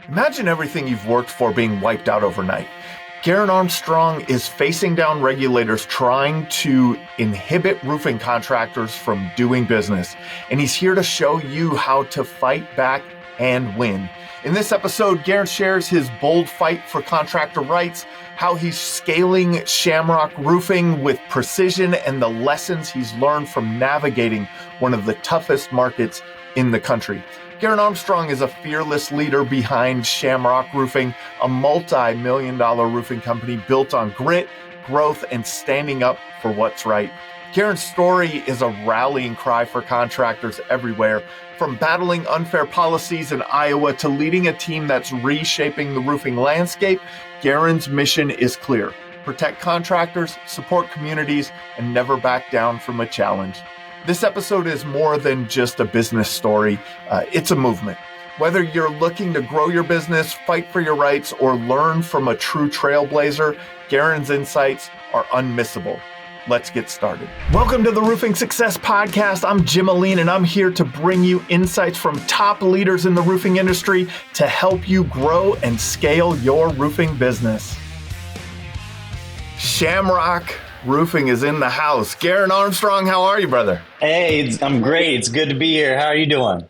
Imagine everything you've worked for being wiped out overnight. Garen Armstrong is facing down regulators trying to inhibit roofing contractors from doing business, and he's here to show you how to fight back and win. In this episode, Garen shares his bold fight for contractor rights, how he's scaling Shamrock Roofing with precision, and the lessons he's learned from navigating one of the toughest markets in the country. Garen Armstrong is a fearless leader behind Shamrock Roofing, a multi-million-dollar roofing company built on grit, growth, and standing up for what's right. Garen's story is a rallying cry for contractors everywhere, from battling unfair policies in Iowa to leading a team that's reshaping the roofing landscape. Garen's mission is clear: protect contractors, support communities, and never back down from a challenge. This episode is more than just a business story. It's a movement. Whether you're looking to grow your business, fight for your rights, or learn from a true trailblazer, Garen's insights are unmissable. Let's get started. Welcome to the Roofing Success Podcast. I'm Jim Aline, and I'm here to bring you insights from top leaders in the roofing industry to help you grow and scale your roofing business. Shamrock Roofing is in the house. Garen Armstrong, how are you, brother? Hey, I'm great. It's good to be here. How are you doing?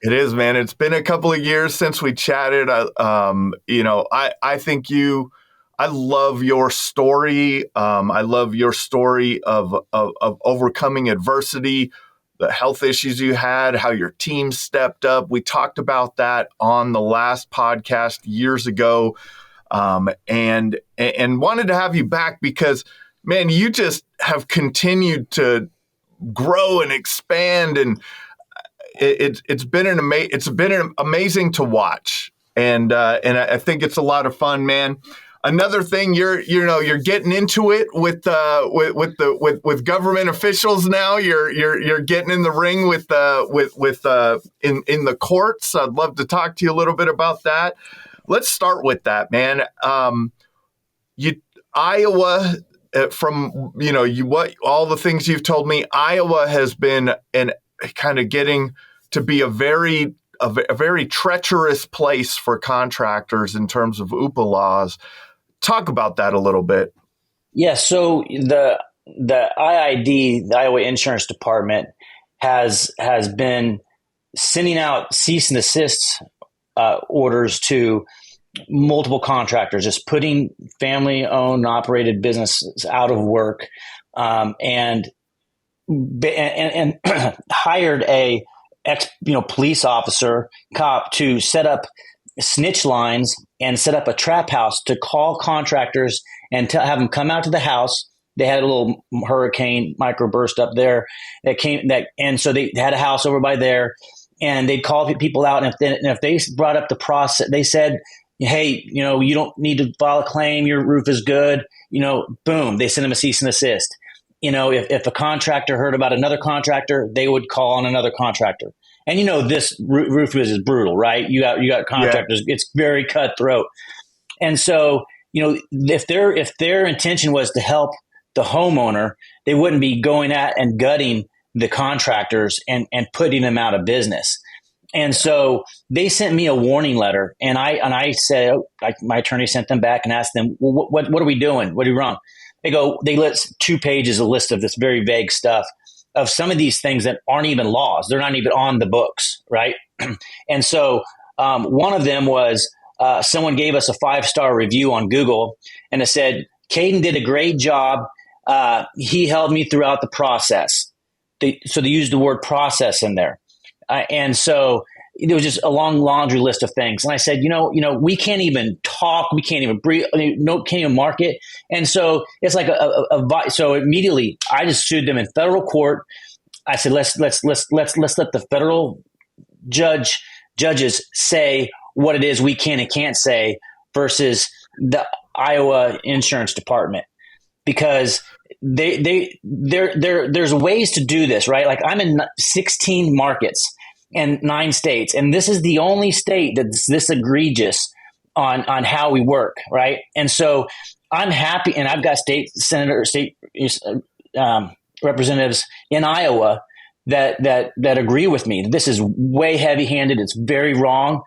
It is, man. It's been a couple of years since we chatted. I think I love your story. I love your story of overcoming adversity, the health issues you had, how your team stepped up. We talked about that on the last podcast years ago, and wanted to have you back because, man, you just have continued to grow and expand, and it's been amazing to watch, and I think it's a lot of fun, man. Another thing, you're getting into it with government officials now. You're getting in the ring in the courts. I'd love to talk to you a little bit about that. Let's start with that, man. Iowa. All the things you've told me, Iowa has been kind of getting to be a very treacherous place for contractors in terms of UPA laws. Talk about that a little bit. Yeah. So the IID, the Iowa Insurance Department, has been sending out cease-and-desist orders to multiple contractors, just putting family-owned, operated businesses out of work, and hired a police officer, cop, to set up snitch lines and set up a trap house to call contractors and have them come out to the house. They had a little hurricane microburst up there and so they had a house over by there, and they'd call people out, and if they brought up the process, they said, hey, you don't need to file a claim. Your roof is good. Boom, they send them a cease and desist. If a contractor heard about another contractor, they would call on another contractor. And this roof is brutal, right? You got contractors. Yeah. It's very cutthroat. And so, if their intention was to help the homeowner, they wouldn't be going at and gutting the contractors and putting them out of business. And so they sent me a warning letter, and I said, my attorney sent them back and asked them, well, what are we doing? What are we wrong? They list 2 pages, a list of this very vague stuff of some of these things that aren't even laws. They're not even on the books, right? And so one of them was someone gave us a 5-star review on Google, and it said, Caden did a great job. He held me throughout the process. So they used the word process in there. And so there was just a long laundry list of things. And I said, we can't even talk. We can't even breathe. Can't even market. And so it's like so immediately I just sued them in federal court. I said, let's let the federal judges say what it is we can and can't say versus the Iowa Insurance Department, because there's ways to do this, right? Like, I'm in 16 markets and 9 states, and this is the only state that's this egregious on how we work, right? And so I'm happy, and I've got state representatives in Iowa that agree with me. This is way heavy-handed. It's very wrong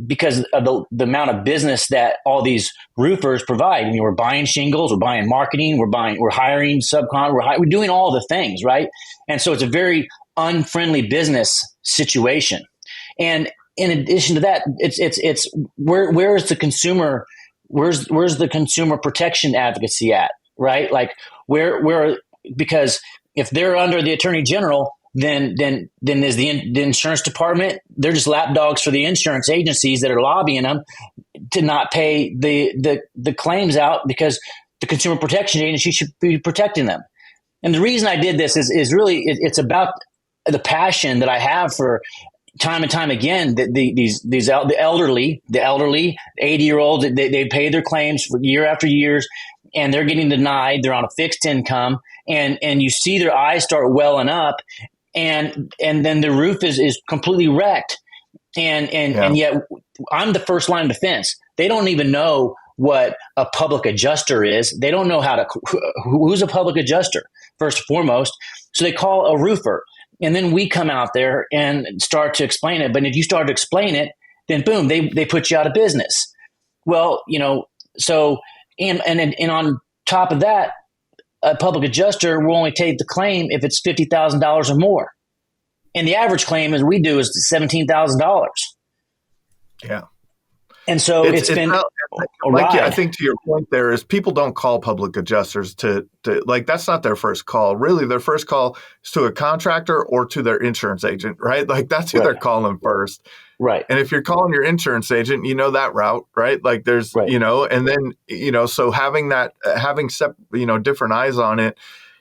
because of the amount of business that all these roofers provide. I mean, we're buying shingles, we're buying marketing, we're hiring subcon, we're doing all the things, right? And so it's a very unfriendly business situation. And in addition to that, it's where is the consumer? Where's the consumer protection advocacy at, right? Like where because if they're under the attorney general, then there's the insurance department. They're just lapdogs for the insurance agencies that are lobbying them to not pay the claims out because the consumer protection agency should be protecting them. And the reason I did this is really it's about the passion that I have for time and time again that the elderly 80-year-olds they pay their claims for year after years and they're getting denied. They're on a fixed income and you see their eyes start welling up and then the roof is completely wrecked and yet I'm the first line of defense. They don't even know what a public adjuster is. They don't know who's a public adjuster first and foremost. So they call a roofer. And then we come out there and start to explain it. But if you start to explain it, then boom, they put you out of business. Well, so and on top of that, a public adjuster will only take the claim if it's $50,000 or more. And the average claim as we do is $17,000. Yeah. And so it's been I think to your point there is people don't call public adjusters to like, that's not their first call. Really, their first call is to a contractor or to their insurance agent, right? Like that's who they're calling first. Right. And if you're calling your insurance agent, you know that route, right? Like there's, and then, so having different eyes on it.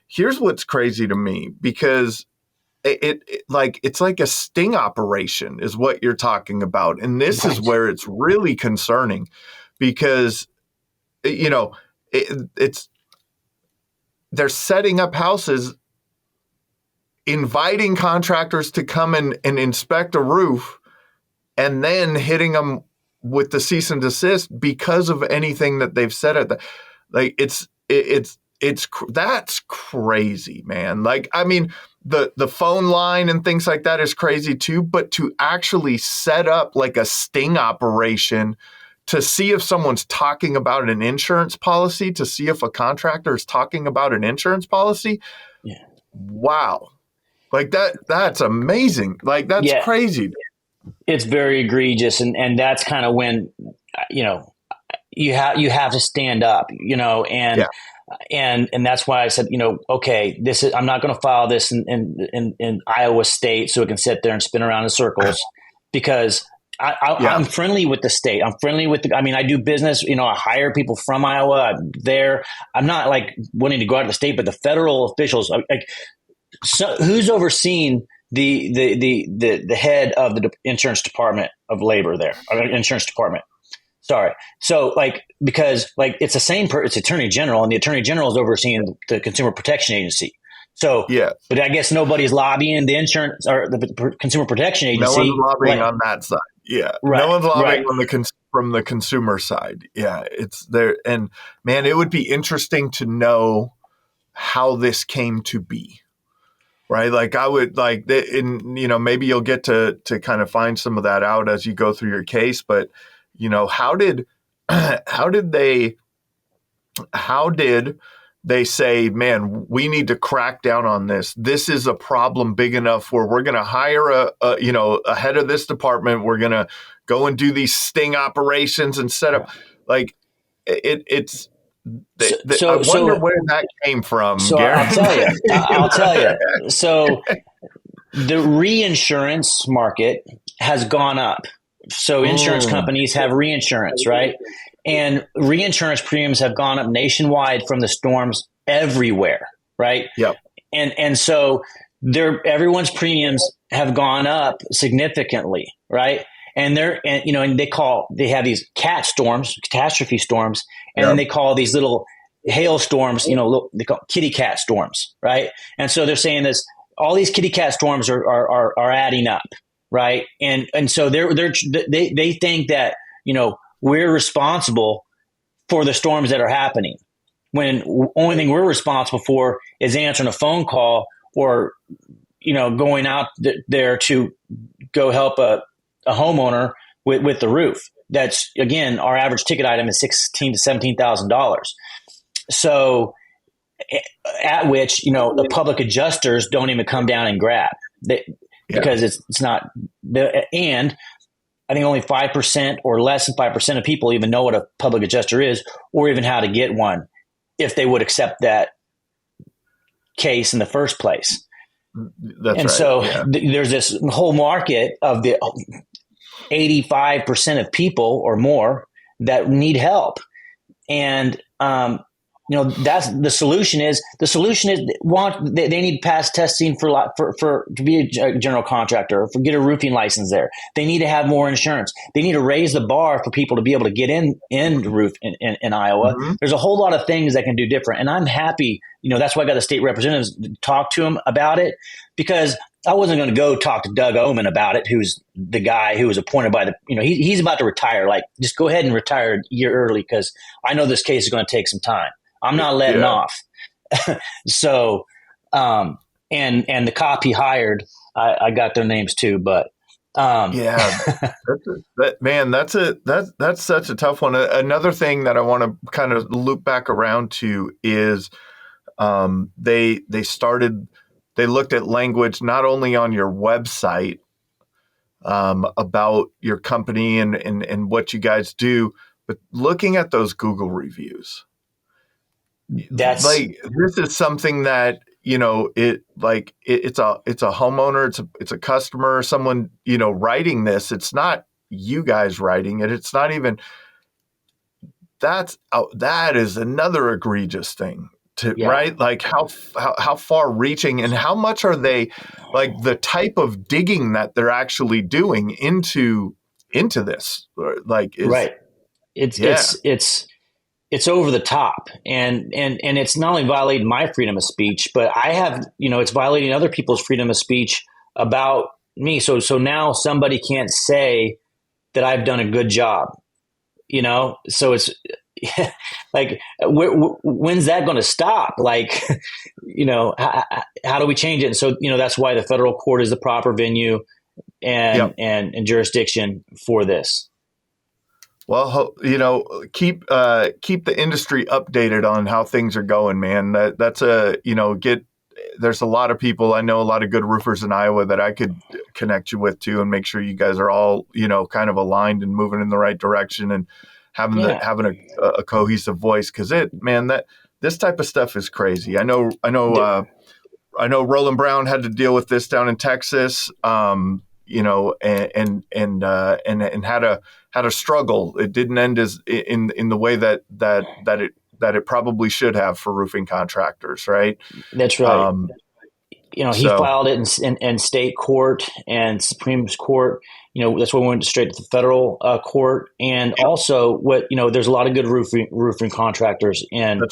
Here's what's crazy to me because it's like a sting operation is what you're talking about. And this is where it's really concerning because, it's they're setting up houses, inviting contractors to come and inspect a roof and then hitting them with the cease and desist because of anything that they've said at like, that's crazy, man. Like, I mean, the phone line and things like that is crazy too, but to actually set up like a sting operation to see if someone's talking about an insurance policy, to see if a contractor is talking about an insurance policy. Yeah. Wow. Like that's amazing. Like that's crazy. It's very egregious. And that's kind of when, you have to stand up, and that's why I said, okay, I'm not going to file this in Iowa State so it can sit there and spin around in circles because I'm friendly with the state. I'm friendly with I do business, I hire people from Iowa. I'm not like wanting to go out of the state, but the federal officials, so who's overseeing the head of the insurance department of labor there, or insurance department? Sorry. So because it's the same, it's attorney general and the attorney general is overseeing the consumer protection agency. So, but I guess nobody's lobbying the insurance or the consumer protection agency. No one's lobbying on that side. Yeah. Right. No one's lobbying on from the consumer side. Yeah. It's there. And man, it would be interesting to know how this came to be. Right. Like I would maybe you'll get to kind of find some of that out as you go through your case, but how did they say, man, we need to crack down on this. This is a problem big enough where we're going to hire a head of this department. We're going to go and do these sting operations and set up I wonder where that came from. So Garen. I'll tell you. So the reinsurance market has gone up. So insurance companies have reinsurance, right? And reinsurance premiums have gone up nationwide from the storms everywhere, right? Yep. And so everyone's premiums have gone up significantly, right? And they have these cat storms, catastrophe storms, and then they call these little hail storms, they call kitty cat storms, right? And so they're saying this, all these kitty cat storms are adding up. Right. And so they think that, we're responsible for the storms that are happening when only thing we're responsible for is answering a phone call or, going out there to go help a homeowner with the roof. That's, again, our average ticket item is $16,000 to $17,000. So at which, the public adjusters don't even come down and grab because it's not and I think only 5% or less than 5% of people even know what a public adjuster is, or even how to get one, if they would accept that case in the first place. That's and right. so there's this whole market of the 85% of people or more that need help. And, that's the solution is they need to pass testing for to be a general contractor, or get a roofing license there. They need to have more insurance. They need to raise the bar for people to be able to get in the roof in Iowa. Mm-hmm. There's a whole lot of things that can do different. And I'm happy, that's why I got the state representatives to talk to them about it, because I wasn't going to go talk to Doug Omen about it, who's the guy who was appointed by he's about to retire. Like, just go ahead and retire a year early, because I know this case is going to take some time. I'm not letting off. So, and the cop he hired, I got their names too, but that's such a tough one. Another thing that I want to kind of loop back around to is they looked at language not only on your website about your company and what you guys do, but looking at those Google reviews. That's like, this is something that, it's a homeowner, it's a customer, someone, writing this. It's not you guys writing it. It's not even that is another egregious thing right? Like, how far reaching, and how much are they, like, the type of digging that they're actually doing into this, like, is right. It's over the top, and it's not only violating my freedom of speech, but I have, it's violating other people's freedom of speech about me. So now somebody can't say that I've done a good job, so it's like, when's that going to stop? Like, how do we change it? And so, that's why the federal court is the proper venue and jurisdiction for this. Well, keep the industry updated on how things are going, man. There's a lot of people. I know a lot of good roofers in Iowa that I could connect you with too, and make sure you guys are all, kind of aligned and moving in the right direction, and having a cohesive voice. Because this type of stuff is crazy. I know Roland Brown had to deal with this down in Texas. And had a struggle. It didn't end as in the way that it probably should have for roofing contractors, right? That's right. He filed it in state court and Supreme Court. That's why we went straight to the federal court. And also, there's a lot of good roofing contractors in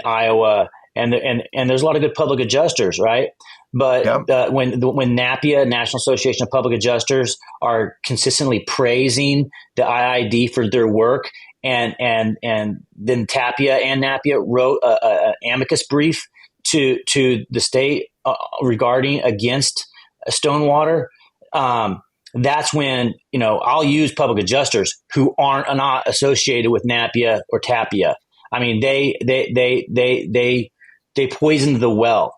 Iowa, and there's a lot of good public adjusters, right? But when NAPIA, National Association of Public Adjusters, are consistently praising the IID for their work, and then TAPIA and NAPIA wrote an amicus brief to the state regarding against Stonewater, that's when I'll use public adjusters who aren't not associated with NAPIA or TAPIA. I mean, they poisoned the well.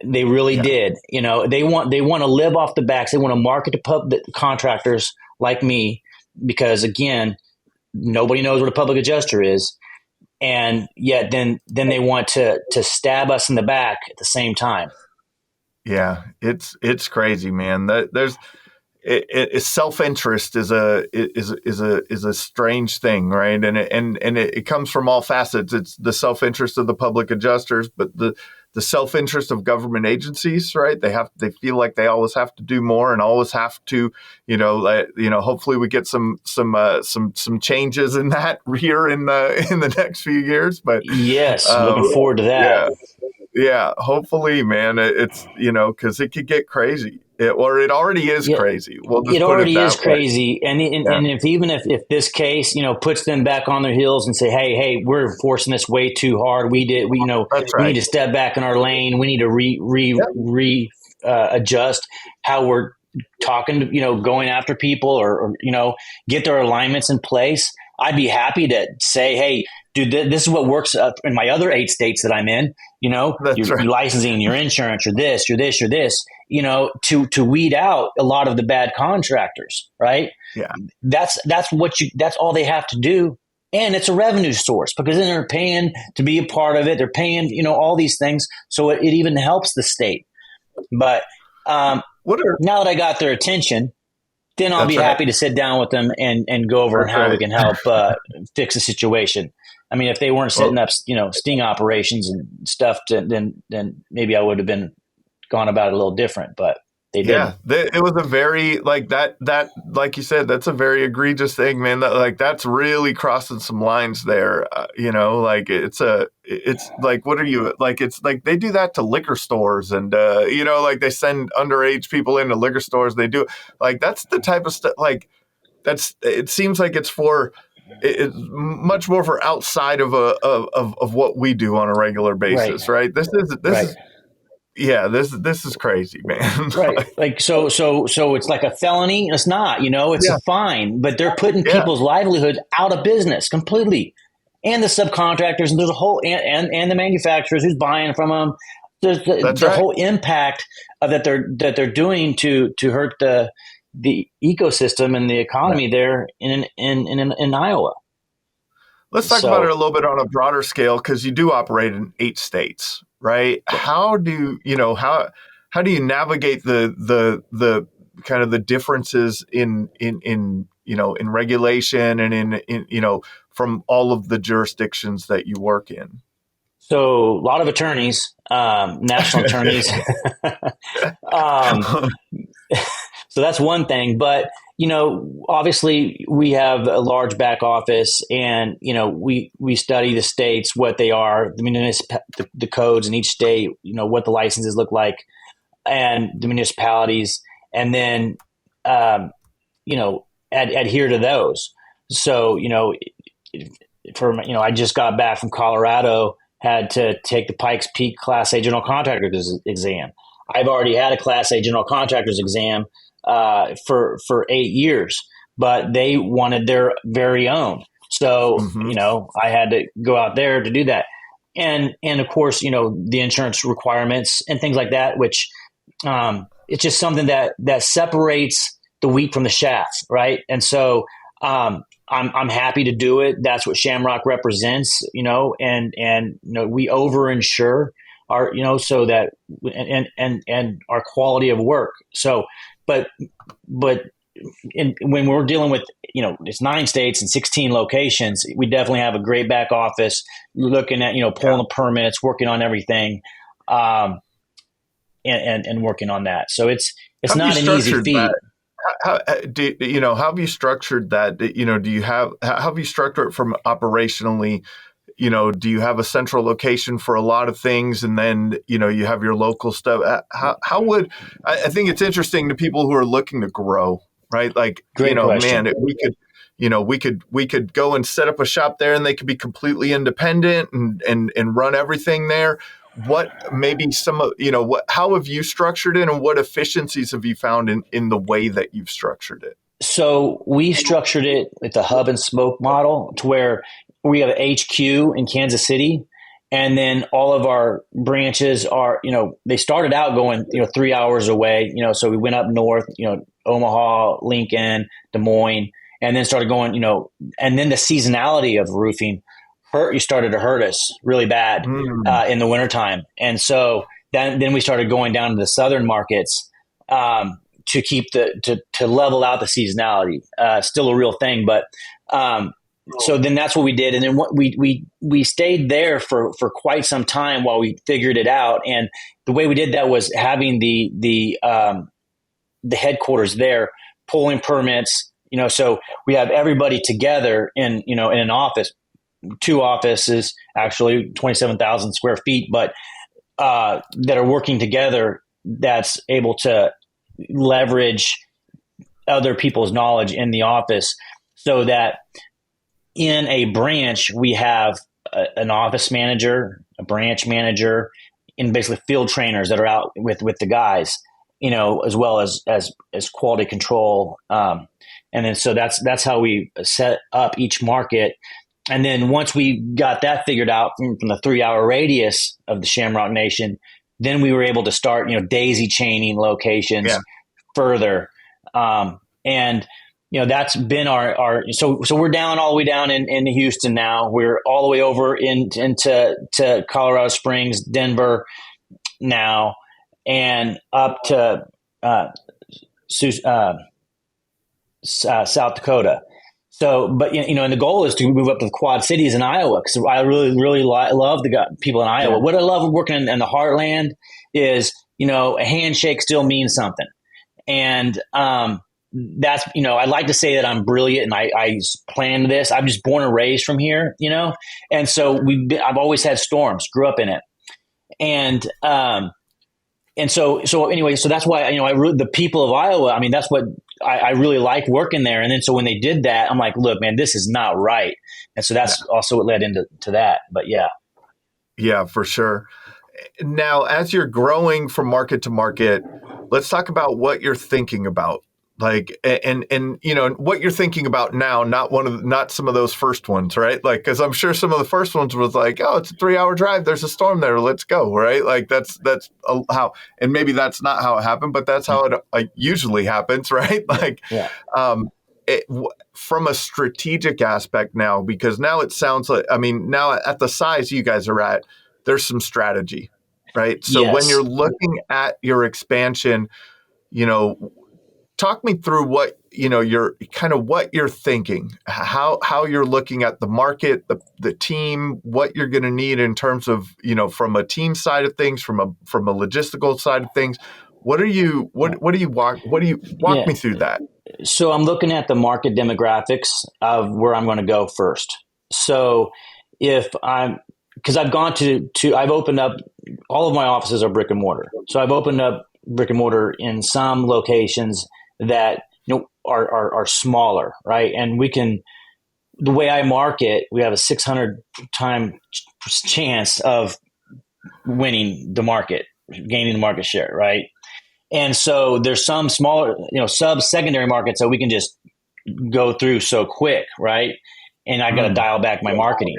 They really did. They want to live off the backs. They want to market to the contractors like me, because, again, nobody knows what a public adjuster is, and yet then they want to stab us in the back at the same time. Yeah, it's crazy, man. It's self-interest is a strange thing, right? And it comes from all facets. It's the self-interest of the public adjusters, but the self-interest of government agencies, right? They feel like they always have to do more and always have to, hopefully we get some changes in that here in the next few years. But yes, looking forward to that. Yeah, hopefully, man. It's because it could get crazy. It already is crazy. We'll just it put already it is that way. Crazy, and if this case puts them back on their heels and say, hey, we're enforcing this way too hard. We need to step back in our lane. We need to adjust how we're talking to, going after people or get their alignments in place. I'd be happy to say, hey, dude, this is what works in my other 8 states that I'm in. That's right. Your licensing, your insurance, your this, your this, your this. To weed out a lot of the bad contractors, right? Yeah. That's all they have to do. And it's a revenue source because then they're paying to be a part of it. They're paying, all these things. So it even helps the state. But now that I got their attention, then I'll be happy to sit down with them and go over how we can help fix the situation. I mean, if they weren't setting up, sting operations and stuff, then maybe I would have gone about it a little different. But they didn't. Yeah, it was a very that like you said, that's a very egregious thing, man. That's really crossing some lines there. It's like, what are you like? It's like they do that to liquor stores, and they send underage people into liquor stores. They do that's the type of stuff. It seems like it's much more for outside of what we do on a regular basis, right? This is. Yeah, this is crazy, man. Right. So it's like a felony. It's not, it's a fine, but they're putting people's livelihood out of business completely. And the subcontractors, and there's a whole, and the manufacturers who's buying from them. There's the whole impact of that they're doing to hurt the ecosystem and the economy there in Iowa. Let's talk about it a little bit on a broader scale, because you do operate in 8 states, right? How do you navigate the kind of the differences in regulation and in from all of the jurisdictions that you work in? So a lot of attorneys, national attorneys. So that's one thing, but obviously we have a large back office, and we study the states, what they are, the codes in each state, what the licenses look like, and the municipalities, and then adhere to those. So I just got back from Colorado, had to take the Pikes Peak Class A General Contractors exam. I've already had a Class A General Contractors exam for 8 years, but they wanted their very own. So, I had to go out there to do that. And of course, the insurance requirements and things like that, which it's just something that separates the wheat from the chaff, right? And so I'm happy to do it. That's what Shamrock represents, and we overinsure our, so that, and our quality of work. So, but when we're dealing with, it's 9 states and 16 locations, we definitely have a great back office looking at, pulling the permits, working on everything, and working on that. So it's not an easy feat. How have you structured that? How have you structured it from operationally? Do you have a central location for a lot of things, and then, you have your local stuff? I think it's interesting to people who are looking to grow, right? Like, Great question. Man, we could go and set up a shop there, and they could be completely independent and run everything there. What maybe how have you structured it, and what efficiencies have you found in the way that you've structured it? So we structured it with the hub and spoke model, to where we have an HQ in Kansas City, and then all of our branches are, they started out going, 3 hours away, so we went up north, Omaha, Lincoln, Des Moines, and then started going, and then the seasonality of roofing started to hurt us really bad in the wintertime. And so then we started going down to the southern markets to keep to level out the seasonality. Still a real thing, but so then that's what we did. And then we stayed there for quite some time while we figured it out. And the way we did that was having the headquarters there, pulling permits, so we have everybody together in an office, 2 offices, actually 27,000 square feet, but that are working together, that's able to leverage other people's knowledge in the office, so that in a branch, we have an office manager, a branch manager, and basically field trainers that are out with the guys. as well as quality control. And then so that's how we set up each market. And then once we got that figured out from the 3-hour radius of the Shamrock Nation, then we were able to start, daisy chaining locations further. And that's been so we're down all the way down in Houston now. We're all the way over into Colorado Springs, Denver now, and up to South Dakota. So, but and the goal is to move up to the Quad Cities in Iowa, because I really love the people in Iowa. What I love working in the heartland is a handshake still means something, and that's I'd like to say that I'm brilliant and I planned this. I'm just born and raised from here, and so I've always had storms, grew up in it, and so anyway, so that's why the people of Iowa. I mean, that's what I really like working there. And then so when they did that, I'm like, look, man, this is not right. And so that's also what led into that. But yeah, for sure. Now, as you're growing from market to market, let's talk about what you're thinking about. Like, and what you're thinking about now, not some of those first ones, right? Like, because I'm sure some of the first ones was like, oh, it's a 3-hour drive, there's a storm there, let's go, right? Like that's how, and maybe that's not how it happened, but that's how it usually happens, right? Like, from a strategic aspect now, because now it sounds like, now at the size you guys are at, there's some strategy, right? So when you're looking at your expansion, talk me through what you're thinking, how you're looking at the market, the team, what you're going to need in terms of from a team side of things, from a logistical side of things. Walk me through that. So I'm looking at the market demographics of where I'm going to go first. So because I've gone I've opened up, all of my offices are brick and mortar. So I've opened up brick and mortar in some locations that are smaller, right? And the way I market, we have a 600 time chance of winning the market, gaining the market share, right? And so there's some smaller, sub-secondary markets that we can just go through so quick, right? And I got to dial back my marketing.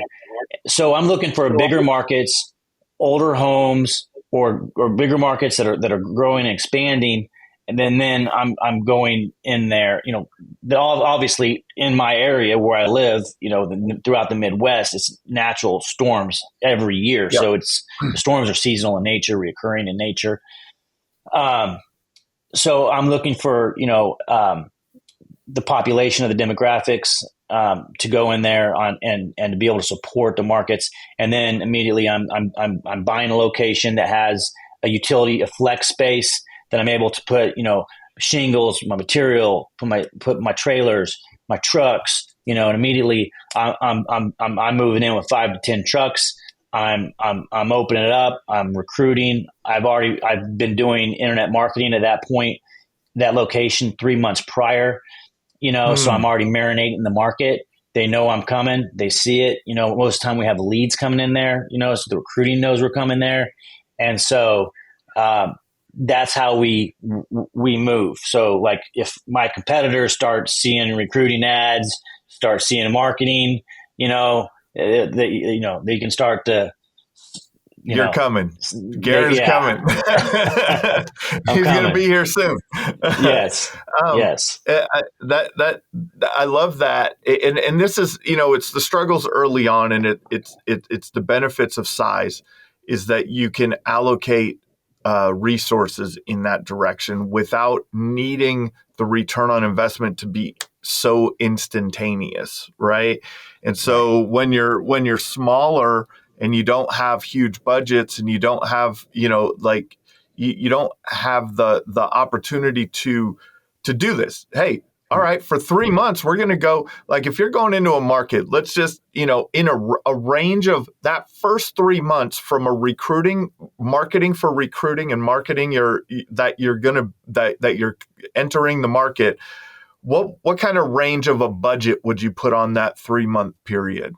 So I'm looking for bigger markets, older homes, or bigger markets that are growing and expanding. And then I'm going in there, obviously in my area where I live, throughout the Midwest, it's natural storms every year. Yep. So the storms are seasonal in nature, recurring in nature. So I'm looking for, the population of the demographics to go in there and to be able to support the markets. And then immediately I'm buying a location that has a utility, a flex space that I'm able to put, shingles, my material, put my trailers, my trucks, and immediately I'm moving in with 5 to 10 trucks. I'm opening it up. I'm recruiting. I've been doing internet marketing at that point, that location 3 months prior, so I'm already marinating the market. They know I'm coming. They see it. Most of the time we have leads coming in there, so the recruiting knows we're coming there. And so, that's how we move. So like if my competitors start seeing recruiting ads, start seeing marketing, they can start to, you're coming. Garen's coming. He's going to be here soon. Yes. Yes. I love that. And this is, it's the struggles early on, and it's the benefits of size is that you can allocate resources in that direction without needing the return on investment to be so instantaneous, right? And so when you're smaller and you don't have huge budgets and you don't have you don't have the opportunity to do this. Hey, all right, for 3 months, we're going to go, like if you're going into a market, let's just, in a range of that first 3 months from marketing for recruiting and marketing that you're entering the market, what kind of range of a budget would you put on that 3-month period?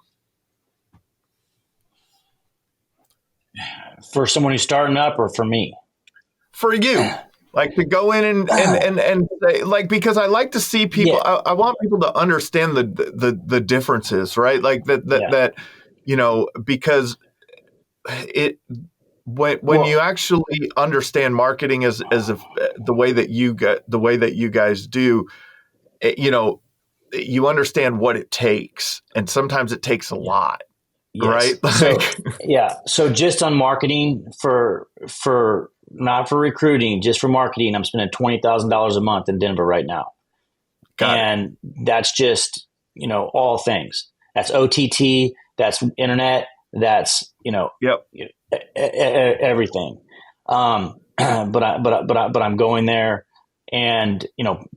For someone who's starting up or for me? For you. Like to go in and say, like, because I like to see people, Yeah. I want people to understand the differences, right? Like Yeah. because it, when you Well, actually understand marketing as if the way that you guys do, you know, you understand what it takes, and sometimes it takes a yeah. lot, right? Yes. So Like, yeah. So just on marketing for not for recruiting, just for marketing, I'm spending $20,000 a month in Denver right now, got it. and that's just all things. That's OTT. That's internet. That's Yep. everything. But I'm going there, and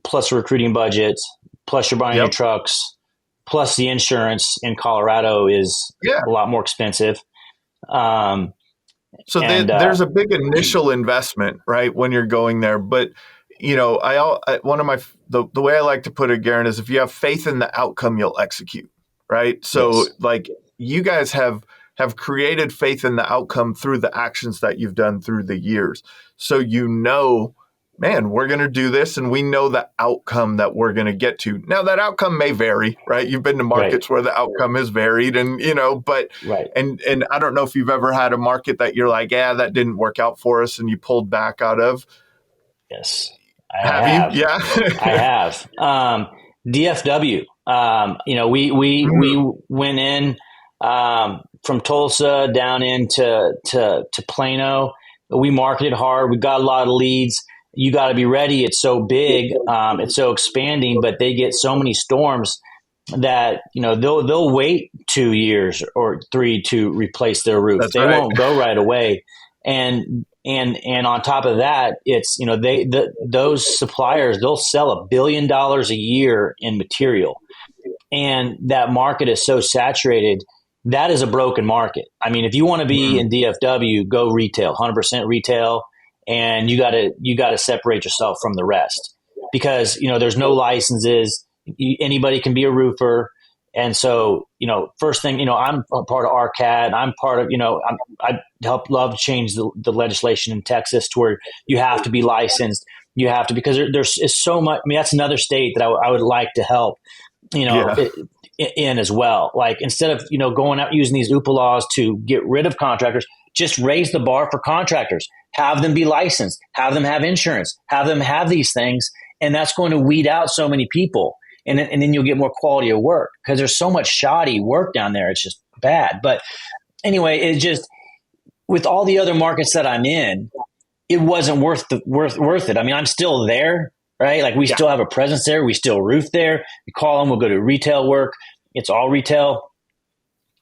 plus recruiting budgets, plus you're buying new Yep. trucks, plus the insurance in Colorado is Yeah. a lot more expensive. Um, So and there's a big initial investment, right, when you're going there. But one of my the way I like to put it, Garen, is if you have faith in the outcome, you'll execute, right? So Yes, like you guys have created faith in the outcome through the actions that you've done through the years. So man, we're going to do this, and we know the outcome that we're going to get to. Now that outcome may vary, right? You've been to right, markets where the outcome is varied, and but right. and I don't know if you've ever had a market that you're like, yeah, that didn't work out for us, and you pulled back out of. Yes, I Have you? have. Yeah. I have. DFW. We went in from Tulsa down into to Plano. We marketed hard. We got a lot of leads. You got to be ready. It's so big. It's so expanding, but they get so many storms that they'll wait 2 years or three to replace their roof. That's They right. won't go right away. And on top of that, it's those suppliers, they'll sell $1 billion a year in material, and that market is so saturated. That is a broken market. I mean, if you want to be Mm, in DFW, go retail, 100% retail, and you got to separate yourself from the rest, because there's no licenses. Anybody can be a roofer. And so, first thing, I'm a part of RCAT. I'm part of, I help love change the legislation in Texas to where you have to be licensed. You have to, because there's so much. I mean, that's another state that I would like to help, you know, yeah. in as well. Like, instead of, going out using these OOPA laws to get rid of contractors, just raise the bar for contractors, have them be licensed, have them have insurance, have them have these things. And that's going to weed out so many people. And then you'll get more quality of work, because there's so much shoddy work down there. It's just bad. But anyway, it's just, with all the other markets that I'm in, it wasn't worth it. I mean, I'm still there, right? Like, we Yeah. still have a presence there. We still roof there. We call them. We'll go to retail work. It's all retail.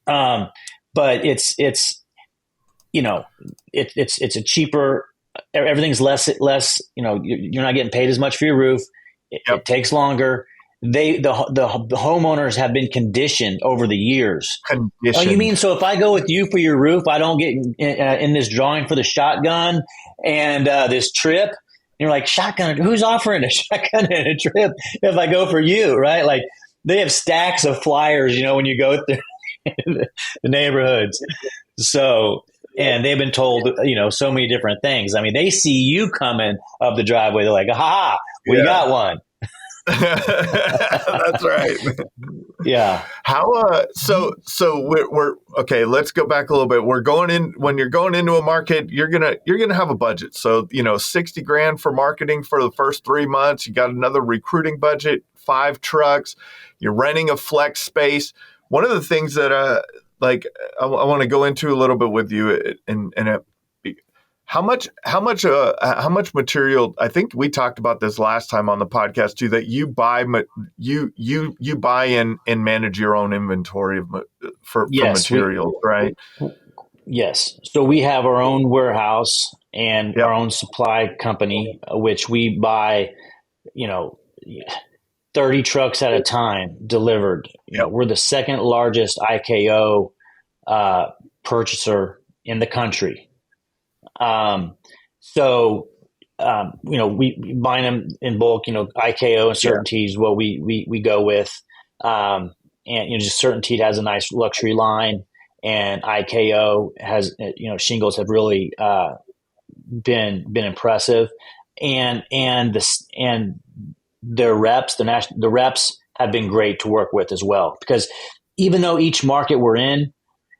But it's a cheaper. Everything's less. You're not getting paid as much for your roof. It Yep. takes longer. The homeowners have been conditioned over the years. Oh, you Conditioned. mean, so if I go with you for your roof, I don't get in this drawing for the shotgun and this trip? And you're like, shotgun? Who's offering a shotgun and a trip if I go for you, right? Like, they have stacks of flyers, when you go through the neighborhoods. So, and they've been told, so many different things. I mean, they see you coming up the driveway. They're like, aha, we Yeah. got one. That's right. Yeah. How so we're okay, let's go back a little bit. We're going in When you're going into a market, you're gonna have a budget. So, 60 grand for marketing for the first 3 months. You got another recruiting budget, 5 trucks, you're renting a flex space. One of the things that I want to go into a little bit with you, and how much material? I think we talked about this last time on the podcast too. That you buy you buy and manage your own inventory for Yes. materials, right? Yes. So we have our own warehouse and our Yep. own supply company, which we buy, you know, 30 trucks at a time delivered. Yep. We're the second largest IKO purchaser in the country. So, we buy them in bulk. IKO and Yeah. Certainty is what we go with. And just Certainty has a nice luxury line, and IKO has, shingles have really been impressive. and their reps, the reps have been great to work with as well, because even though each market we're in,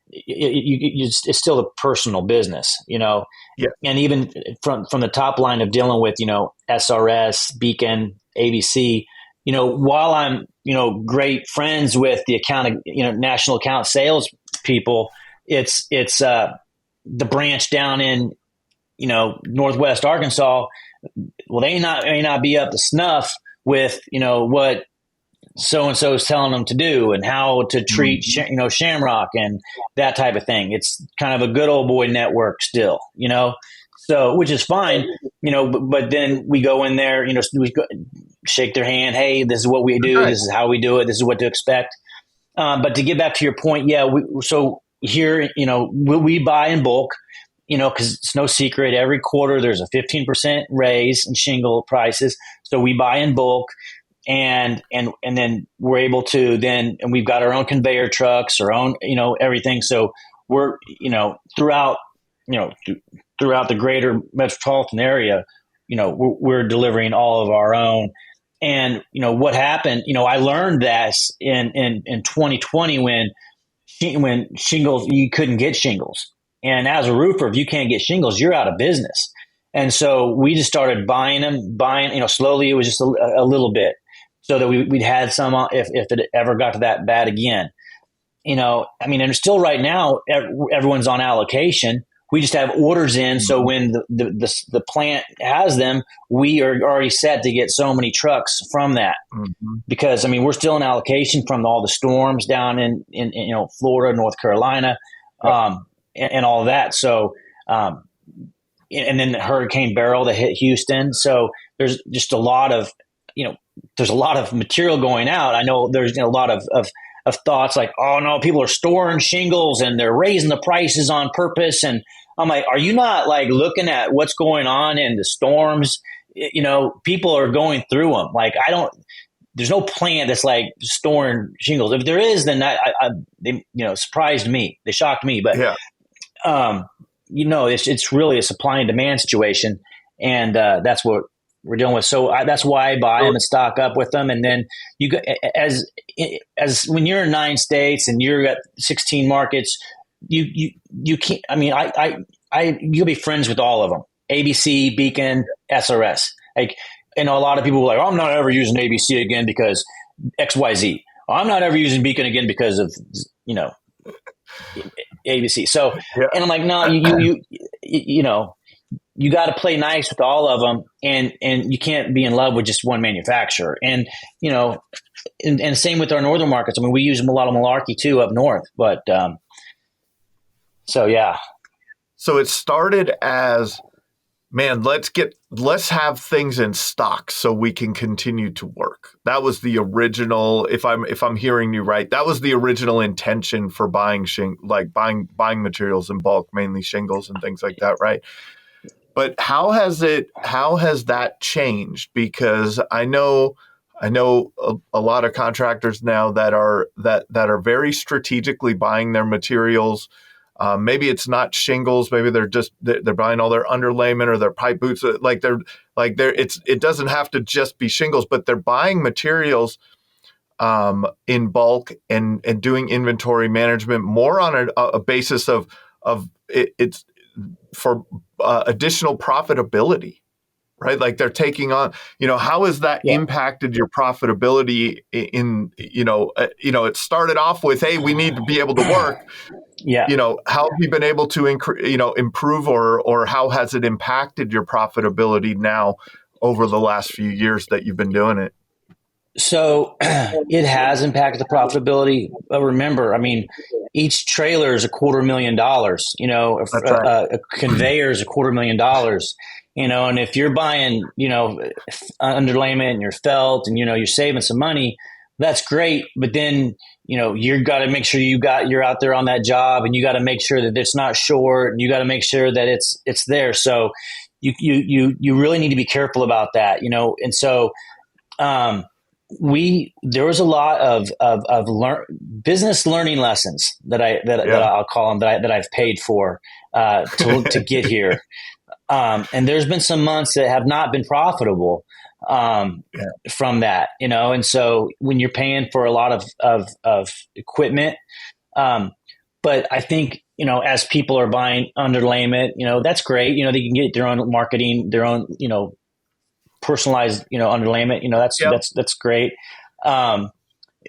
it's still a personal business, Yeah. and even from the top line of dealing with, SRS, Beacon, ABC, while I'm, great friends with the national account sales people, it's the branch down in, Northwest Arkansas. Well, they may not be up to snuff with, what so-and-so is telling them to do and how to treat, Shamrock and that type of thing. It's kind of a good old boy network still, so, which is fine, but then we go in there, shake their hand. Hey, this is what we do. Right. This is how we do it. This is what to expect. But to get back to your point, yeah, so here, we buy in bulk, because it's no secret. Every quarter there's a 15% raise in shingle prices. So we buy in bulk, and then we're able to and we've got our own conveyor trucks, our own, everything. So we're, throughout the greater metropolitan area, we're delivering all of our own. And, what happened, I learned this in 2020 when shingles, you couldn't get shingles. And as a roofer, if you can't get shingles, you're out of business. And so we just started buying them, slowly. It was just a little bit, so that we'd had some if it ever got to that bad again. And still right now, everyone's on allocation. We just have orders in. So when the plant has them, we are already set to get so many trucks from that. Mm-hmm. Because, we're still in allocation from all the storms down in Florida, North Carolina, and all of that. So, and then Hurricane Beryl that hit Houston. So there's just a lot of, there's a lot of material going out. I know there's a lot of thoughts like, oh no, people are storing shingles and they're raising the prices on purpose. And I'm like, are you not like looking at what's going on in the storms? People are going through them. Like, there's no plant that's like storing shingles. If there is, then they surprised me. They shocked me. But, it's really a supply and demand situation. And that's what we're dealing with. So that's why I buy them and stock up with them. And then you go, as when you're in 9 states and you're at 16 markets, you can't. You'll be friends with all of them. ABC, Beacon, SRS. Like, a lot of people were like, oh, I'm not ever using ABC again because XYZ. Oh, I'm not ever using Beacon again because of ABC. So, and I'm like, no, you got to play nice with all of them, and you can't be in love with just one manufacturer. And, and same with our northern markets. We use a lot of Malarkey too up north, but, so yeah. So it started as, man, let's have things in stock so we can continue to work. That was the original, if I'm hearing you right, that was the original intention for buying buying materials in bulk, mainly shingles and things like that, right? But how has that changed? Because I know a lot of contractors now that are very strategically buying their materials. Maybe it's not shingles. Maybe they're buying all their underlayment or their pipe boots. It doesn't have to just be shingles, but they're buying materials in bulk and doing inventory management more on a basis of it's for additional profitability, right? Like they're taking on, how has that impacted your profitability it started off with, hey, we need to be able to work. Yeah. How have you been able to improve or how has it impacted your profitability now over the last few years that you've been doing it? So it has impacted the profitability. But remember, each trailer is $250,000. Right. A conveyor is $250,000. And if you're buying, underlayment and your felt and you're saving some money, that's great. But then you've got to make sure you're out there on that job, and you got to make sure that it's not short, and you got to make sure that it's there. So you really need to be careful about that. And so there was a lot of business learning lessons that I'll call them that I've paid for to get here. And there's been some months that have not been profitable Yeah. from that, and so when you're paying for a lot of equipment, but I think, as people are buying underlayment, that's great. They can get their own marketing, their own, personalized, underlayment, Yep. that's great. Um,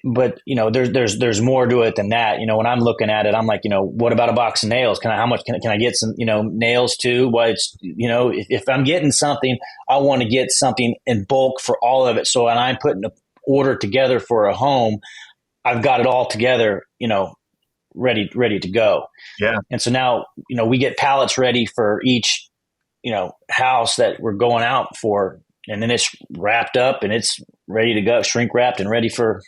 but there's more to it than that. When I'm looking at it, I'm like, what about a box of nails? How much can I get some, nails too? Well, it's, if I'm getting something, I want to get something in bulk for all of it. So when I'm putting an order together for a home, I've got it all together, ready to go. Yeah. And so now, we get pallets ready for each, house that we're going out for. And then it's wrapped up and it's ready to go, shrink wrapped and ready for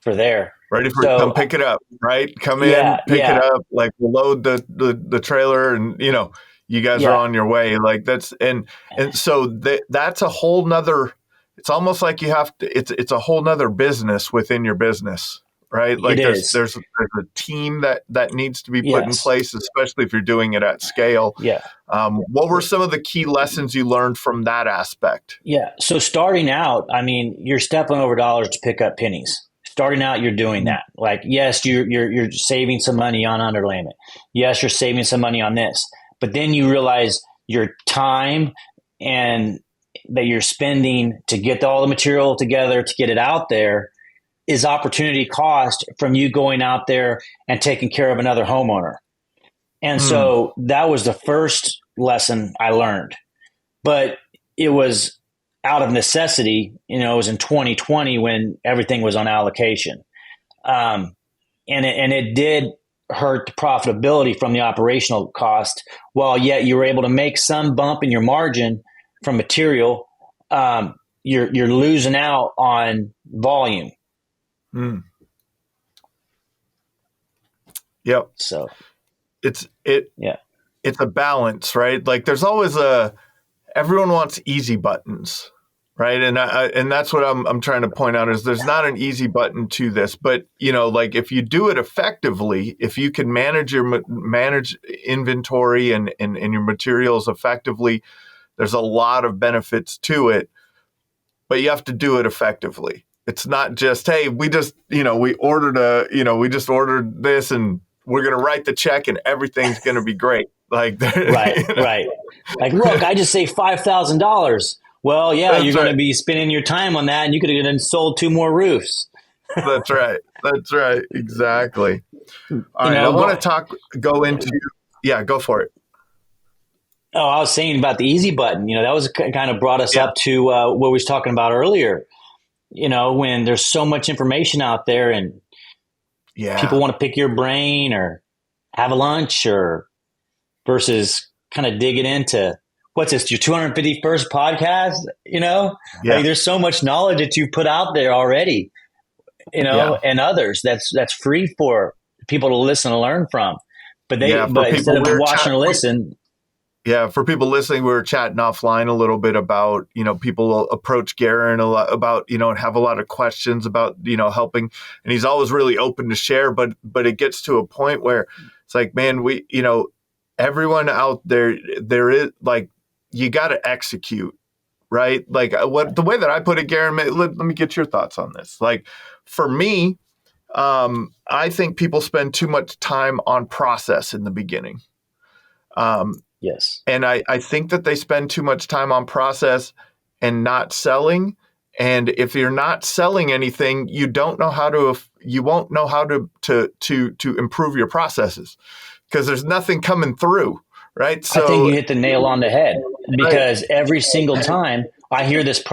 there. Ready for So come pick it up, right? Come in, yeah, pick it yeah, up, like we'll load the trailer, and you guys are yeah, on your way. Like and so that's a whole nother. It's almost like you have to. It's a whole nother business within your business, right? it Like is. there's a team that needs to be put in Yes. place, especially if you're doing it at scale. Yeah. What were some of the key lessons you learned from that aspect? Yeah. So starting out, I mean, you're stepping over dollars to pick up pennies. Starting out, you're doing that. Like, yes, you're saving some money on underlayment. Yes, you're saving some money on this. But then you realize your time and that you're spending to get all the material together to get it out there is opportunity cost from you going out there and taking care of another homeowner. And Mm, so that was the first lesson I learned. But it was out of necessity. It was in 2020 when everything was on allocation. And it did hurt the profitability from the operational cost, while yet you were able to make some bump in your margin from material. You're losing out on volume. mm. Yep. So It's it yeah, it's a balance, right? Like there's always everyone wants easy buttons, right? And that's what I'm trying to point out is there's not an easy button to this, but like if you do it effectively, if you can manage inventory and your materials effectively, there's a lot of benefits to it, but you have to do it effectively. It's not just, hey, we just we just ordered this and we're going to write the check and everything's going to be great. Like, right, right. Like, look, I just saved $5,000. Well, yeah, you're that's going right. to be spending your time on that, and you could have sold 2 more roofs. That's right. That's right. Exactly. All You right. I know, want to go into, yeah, go for it. I was saying about the easy button. That was kind of brought us Yeah. up to what we was talking about earlier. When there's so much information out there, and people Yeah. want to pick your brain or have a lunch, or versus kind of digging into what's this, your 251st podcast. Yeah. Like, there's so much knowledge that you put out there already. Yeah. And others that's free for people to listen and learn from. But Yeah. For instead people, of watching or listen, yeah, for people listening, we were chatting offline a little bit about, people will approach Garen a lot about, and have a lot of questions about, helping. And he's always really open to share, but it gets to a point where it's like, man, everyone out there is like, you got to execute, right? Like the way that I put it, Garen, let me get your thoughts on this. Like for me, I think people spend too much time on process in the beginning. yes, And I think that they spend too much time on process and not selling. And if you're not selling anything, you won't know how to improve your processes because there's nothing coming through, right? I think So, you hit the nail on the head, right, because every single time I hear this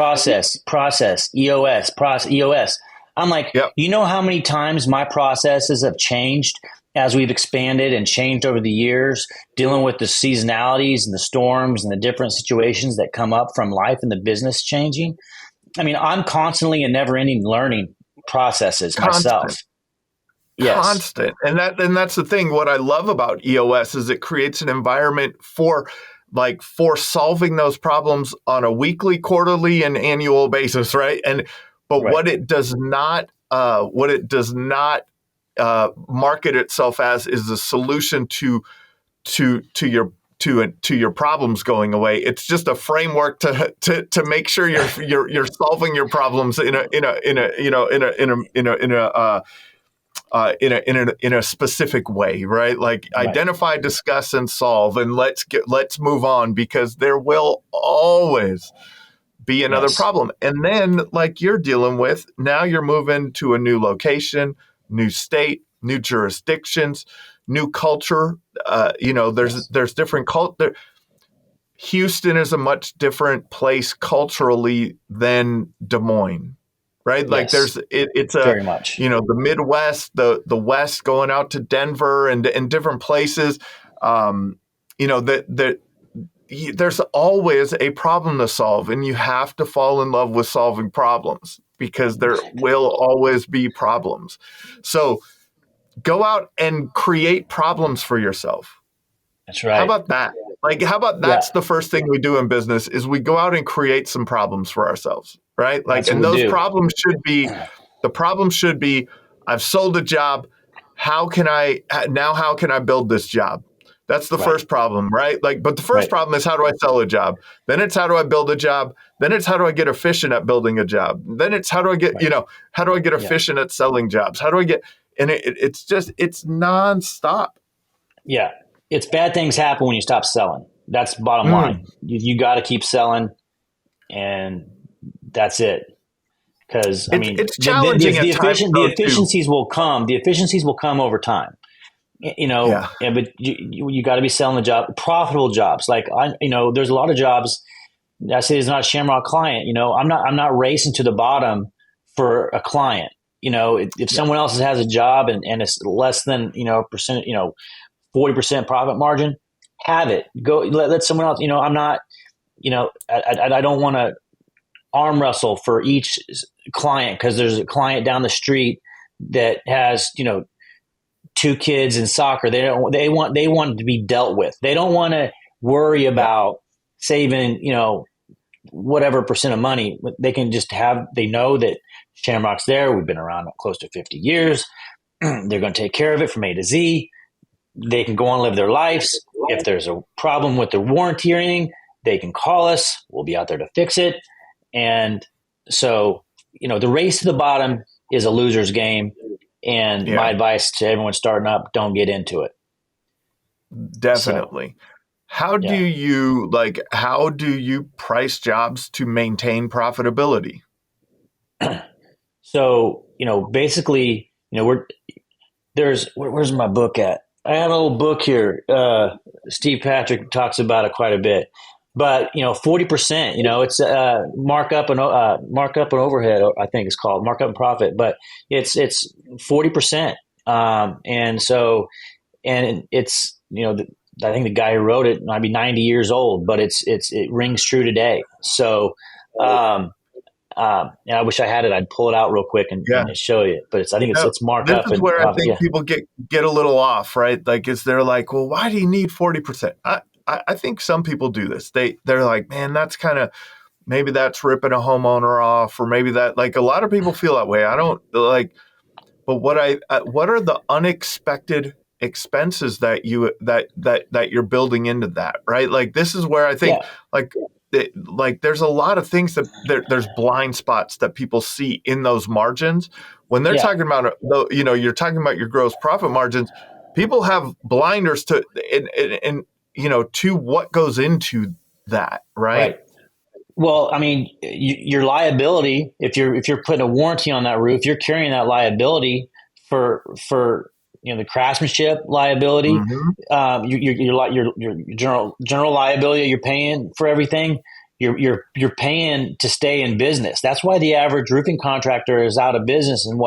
EOS. I'm like, yep, how many times my processes have changed as we've expanded and changed over the years, dealing with the seasonalities and the storms and the different situations that come up from life and the business changing. I mean, I'm constantly and never ending learning processes myself. constant. Yes, And that's the thing. What I love about EOS is it creates an environment for solving those problems on a weekly, quarterly, and annual basis, right? But right. what it does not market itself as is the solution to to your problems going away. It's just a framework to make sure you're solving your problems in a specific way, right? Like identify, discuss, and solve, and let's move on, because there will always be another problem. And then, like you're dealing with now, you're moving to a new location, new state, new jurisdictions, new culture. There's different culture. Houston is a much different place culturally than Des Moines, right? Like it's a very much, the Midwest, the West, going out to Denver and different places. There's always a problem to solve, and you have to fall in love with solving problems, because there will always be problems. So go out and create problems for yourself. That's right. How about that? That's the first thing we do in business, is we go out and create some problems for ourselves, right? Like, and those problems should be, I've sold a job. How can I build this job? That's the first problem, right? Like, but the first problem is, how do I sell a job? Then it's, how do I build a job? Then it's, how do I get efficient at building a job? Then it's, how do I get, how do I get efficient at selling jobs? How do I get, and it's nonstop. Yeah. It's bad things happen when you stop selling. That's bottom line. You got to keep selling, and that's it. Because it's challenging at times. The efficiencies will come. The efficiencies will come over time. But you got to be selling the job, profitable jobs. Like there's a lot of jobs. I say it's not a Shamrock client. I'm not racing to the bottom for a client. If someone else has a job and it's less than percent, 40% profit margin, have it. Go let someone else. I'm not. I don't want to arm wrestle for each client, because there's a client down the street that has 2 kids in soccer. They want to be dealt with. They don't want to worry about saving whatever percent of money. They can just they know that Shamrock's there. We've been around close to 50 years. They're going to take care of it from A to Z. They can go on and live their lives. If there's a problem with their warranty or anything, they can call us. We'll be out there to fix it. And so, the race to the bottom is a loser's game. And my advice to everyone starting up, don't get into it. Definitely. How do you price jobs to maintain profitability? So, basically, where's my book at? I have a little book here. Steve Patrick talks about it quite a bit, but 40%, it's markup and overhead. I think it's called markup and profit, but it's 40%. And so, and it's, I think the guy who wrote it might be 90 years old, but it rings true today. So, and I wish I had it. I'd pull it out real quick and show you. But I think it's markup. This is where I think people get a little off, right? Like, they're like, well, why do you need 40%? I think some people do this. They're like, man, that's kind of, maybe that's ripping a homeowner off, or maybe that, like, a lot of people feel that way. I don't like, but what are the unexpected expenses that you're building into that, right? Like, this is where I think like there's a lot of things that there's blind spots that people see in those margins when they're talking about, you're talking about your gross profit margins. People have blinders to to what goes into that, right? Well, your liability, if you're putting a warranty on that roof, you're carrying that liability for the craftsmanship liability, your general liability. You're paying for everything. You're paying to stay in business. That's why the average roofing contractor is out of business in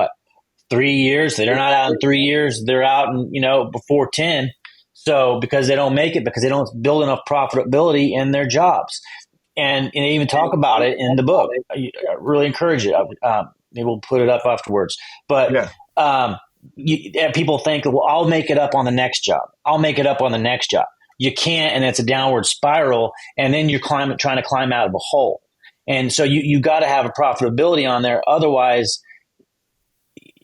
3 years. They're not out in 3 years. They're out in before 10. So because they don't make it, because they don't build enough profitability in their jobs, and they even talk about it in the book. I really encourage it. Maybe we'll put it up afterwards, but. People think, well, I'll make it up on the next job. You can't, and it's a downward spiral, and then you're trying to climb out of a hole. And so you got to have a profitability on there. Otherwise,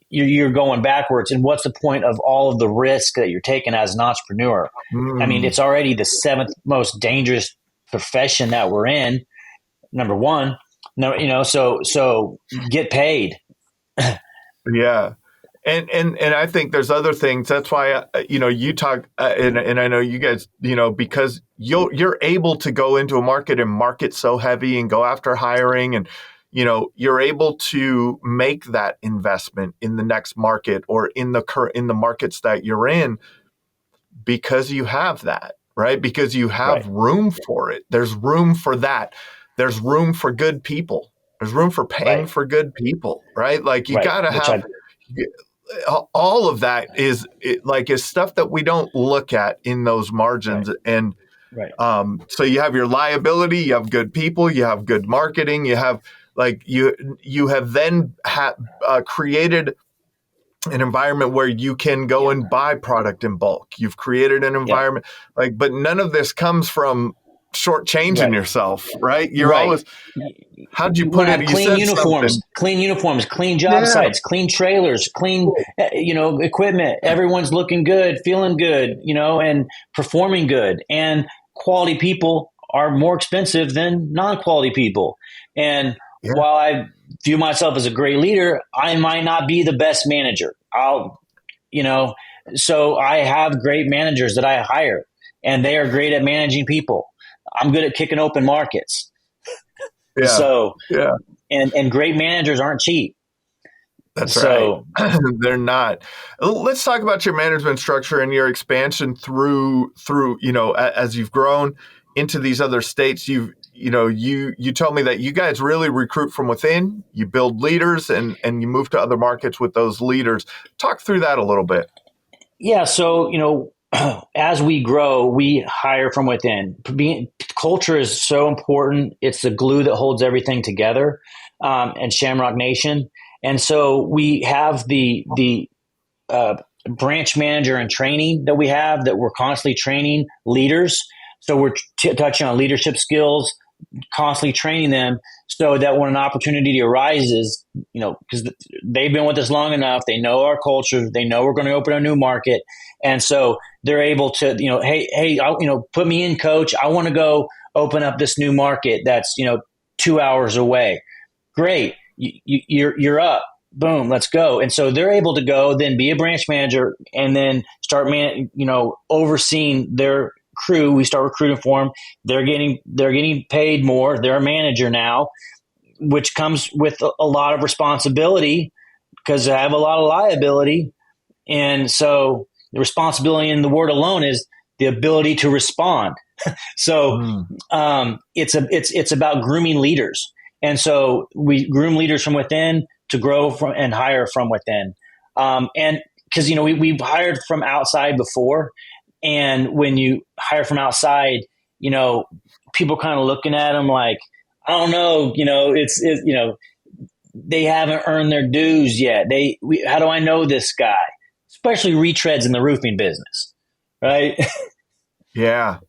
you're going backwards. And what's the point of all of the risk that you're taking as an entrepreneur? I mean, it's already the seventh most dangerous profession that we're in. Number one, no, so get paid. Yeah. And I think there's other things. That's why, you talk, and I know you guys, because you're able to go into a market and market so heavy and go after hiring, and, you're able to make that investment in the next market or in the markets that you're in, because you have that, right? Because you have room for it. There's room for that. There's room for good people. There's room for paying for good people, right? Like you got to have all of that is stuff that we don't look at in those margins. And so you have your liability, you have good people, you have good marketing, you have you have then created an environment where you can go and buy product in bulk. You've created an environment but none of this comes from shortchanging yourself, right? You're always, how'd you put it? You clean said uniforms, something. clean job sites, clean trailers, clean, equipment. Everyone's looking good, feeling good, and performing good. And quality people are more expensive than non-quality people. And while I view myself as a great leader, I might not be the best manager. So I have great managers that I hire, and they are great at managing people. I'm good at kicking open markets. And great managers aren't cheap. That's right. They're not. Let's talk about your management structure and your expansion through, as you've grown into these other states. You told me that you guys really recruit from within, you build leaders, and you move to other markets with those leaders. Talk through that a little bit. Yeah. So, as we grow, we hire from within. Culture is so important. It's the glue that holds everything together, and Shamrock Nation. And so we have the branch manager and training that we have, that we're constantly training leaders. So we're touching on leadership skills, constantly training them, so that when an opportunity arises, because they've been with us long enough, they know our culture, they know we're going to open a new market. And so they're able to, hey, put me in, coach. I want to go open up this new market that's, 2 hours away. Great. You're up. Boom, let's go. And so they're able to go, then be a branch manager, and then start, overseeing their crew. We start recruiting for them. They're getting paid more. They're a manager now, which comes with a lot of responsibility, because I have a lot of liability. And so the responsibility in the word alone is the ability to respond. So it's about grooming leaders. And so we groom leaders from within to grow from and hire from within. And because, we've hired from outside before. And when you hire from outside, people kind of looking at them like, I don't know, they haven't earned their dues yet. How do I know this guy? Especially retreads in the roofing business, right? Yeah.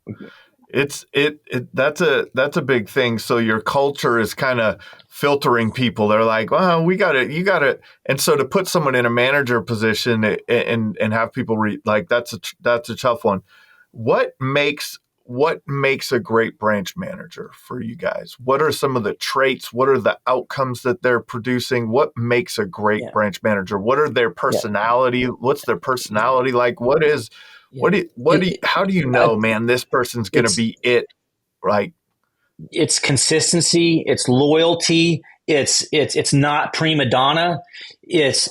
That's a big thing. So your culture is kind of filtering people. They're like, well, you got it. And so to put someone in a manager position and have people that's a tough one. What makes a great branch manager for you guys? What are some of the traits? What are the outcomes that they're producing? What makes a great branch manager? What are their personality? What's their personality like? How do you know, man, this person's going to be it? Right. It's consistency. It's loyalty. It's not prima donna. It's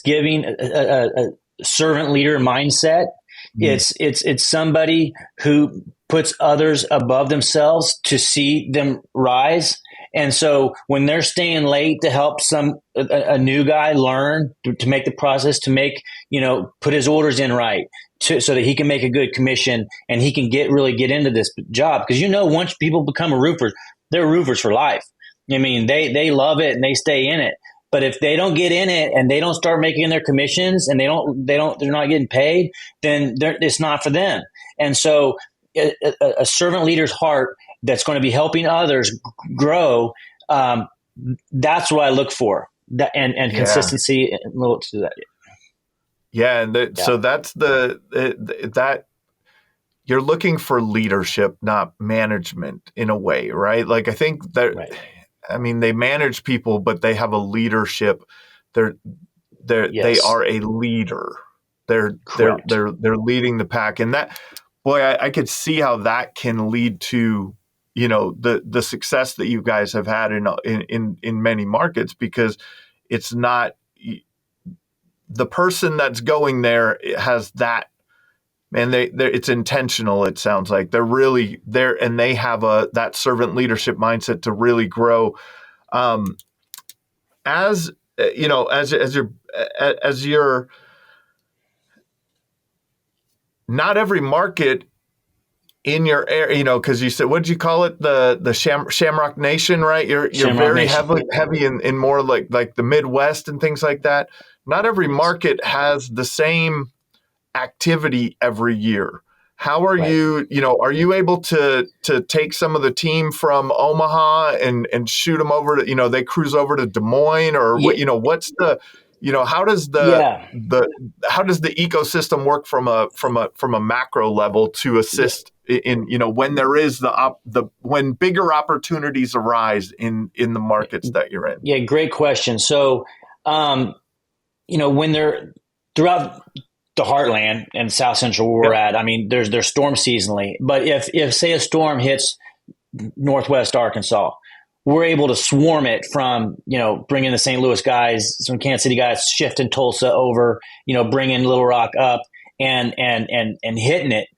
giving a servant leader mindset. It's somebody who puts others above themselves to see them rise. And so when they're staying late to help a new guy learn to make the process, to make, put his orders in right, so that he can make a good commission and he can really get into this job. Because, once people become a roofer, they're roofers for life. I mean, they love it and they stay in it. But if they don't get in it and they don't start making their commissions and they're not getting paid, then it's not for them. And so a servant leader's heart that's going to be helping others grow, that's what I look for. that and Yeah. consistency and little to that. Yeah. And Yeah. so that's that you're looking for leadership, not management in a way, right? Like I think that, Right. I mean, they manage people, but they have a leadership. They're they Yes. are a leader. Correct. They're leading the pack, and that, boy, I could see how that can lead to, the success that you guys have had in many markets, because it's not the person that's going there has that. And it's intentional. It sounds like they're really there, and they have that servant leadership mindset to really grow. Um, as as you're not every market in your area, because you said, what did you call it, the Shamrock Nation, right? You're Shamrock very Nation. heavy in more like the Midwest and things like that. Not every Yes. market has the same activity every year. How are Right. are you able to take some of the team from Omaha and shoot them over to, they cruise over to Des Moines, or Yeah. what's the, how does Yeah. the ecosystem work from a macro level to Yeah. assist in, when there is when bigger opportunities arise in the markets that you're in? Yeah. Great question. So, when they're throughout the heartland and South Central where we're Yep. at, I mean, there's storm seasonally, but if say a storm hits Northwest Arkansas, we're able to swarm it from, bringing the St. Louis guys, some Kansas City guys, shifting Tulsa over, bringing Little Rock up and hitting it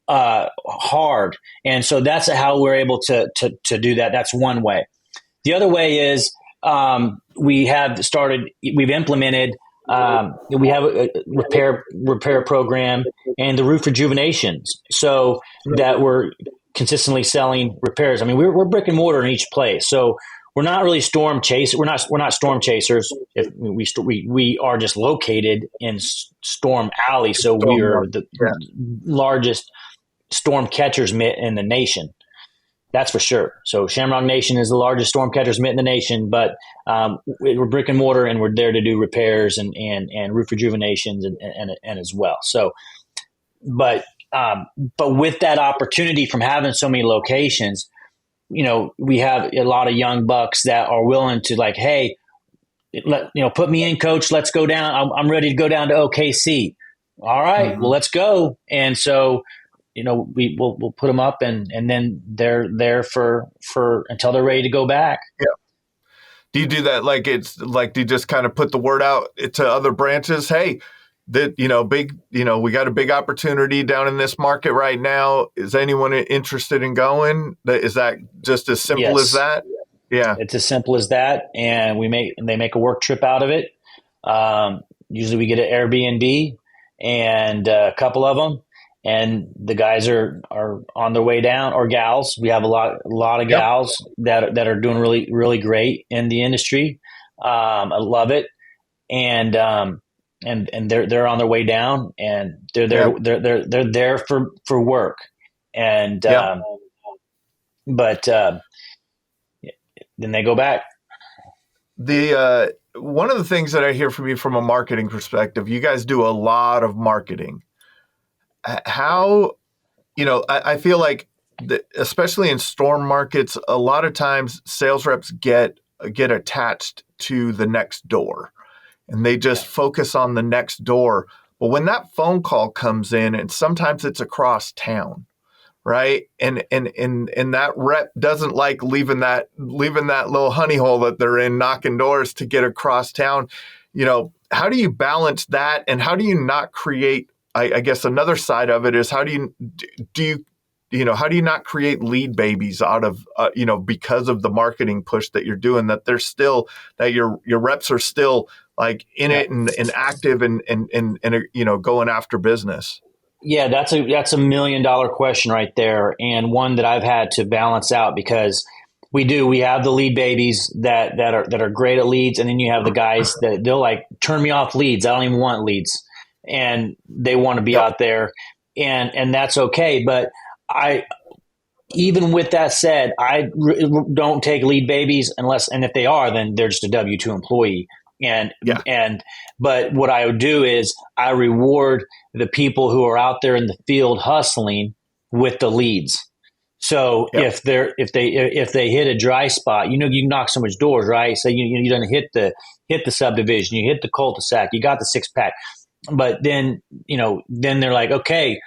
hard. And so that's how we're able to do that. That's one way. The other way is we've implemented, we have a repair program and the roof rejuvenations, so that we're consistently selling repairs. I mean, we're brick and mortar in each place, so we're not really storm chasers. We're not storm chasers. If we are just located in Storm Alley, so we are the Yeah. largest storm catchers mitt in the nation. That's for sure. So Shamrock Nation is the largest storm catchers mitt in the nation, but we're brick and mortar, and we're there to do repairs and roof rejuvenations and as well. So, but with that opportunity from having so many locations, we have a lot of young bucks that are willing to, like, hey, put me in, coach. Let's go down. I'm ready to go down to OKC. All right, Mm-hmm. well, let's go. And so, we'll put them up, and then they're there for until they're ready to go back. Yeah. Do you do that? Like, it's like, do you just kind of put the word out to other branches? Hey, that, we got a big opportunity down in this market right now. Is anyone interested in going? Is that just as simple as Yes, that? Yeah. it's as simple as that. And they make a work trip out of it. Usually we get an Airbnb and a couple of them, and the guys are on their way down, or gals. We have a lot of Yep. gals that are doing really, really great in the industry. I love it. And they're on their way down, and they're there. Yep. They're there for work. And Yep. but then they go back. The one of the things that I hear from you from a marketing perspective, you guys do a lot of marketing. How, I feel like especially in storm markets, a lot of times sales reps get attached to the next door, and they just focus on the next door. But when that phone call comes in, and sometimes it's across town, right? And that rep doesn't like leaving that little honey hole that they're in, knocking doors to get across town. How do you balance that, and how do you not create? I guess another side of it is, how do you how do you not create lead babies out of because of the marketing push that you're doing, that they're still, that your reps are still like in it and active and going after business? Yeah, that's a $1 million question right there, and one that I've had to balance out, because we have the lead babies that are great at leads, and then you have the guys that they'll like, turn me off leads. I don't even want leads, and they want to be Yep. out there, and that's okay. But even with that said, I don't take lead babies and if they are, then they're just a W-2 employee. And Yeah. and but what I would do is I reward the people who are out there in the field hustling with the leads. So Yep. if they hit a dry spot, you knock so much doors, right? So you don't hit the subdivision, you hit the cul-de-sac, you got the 6-pack, but then they're like, okay,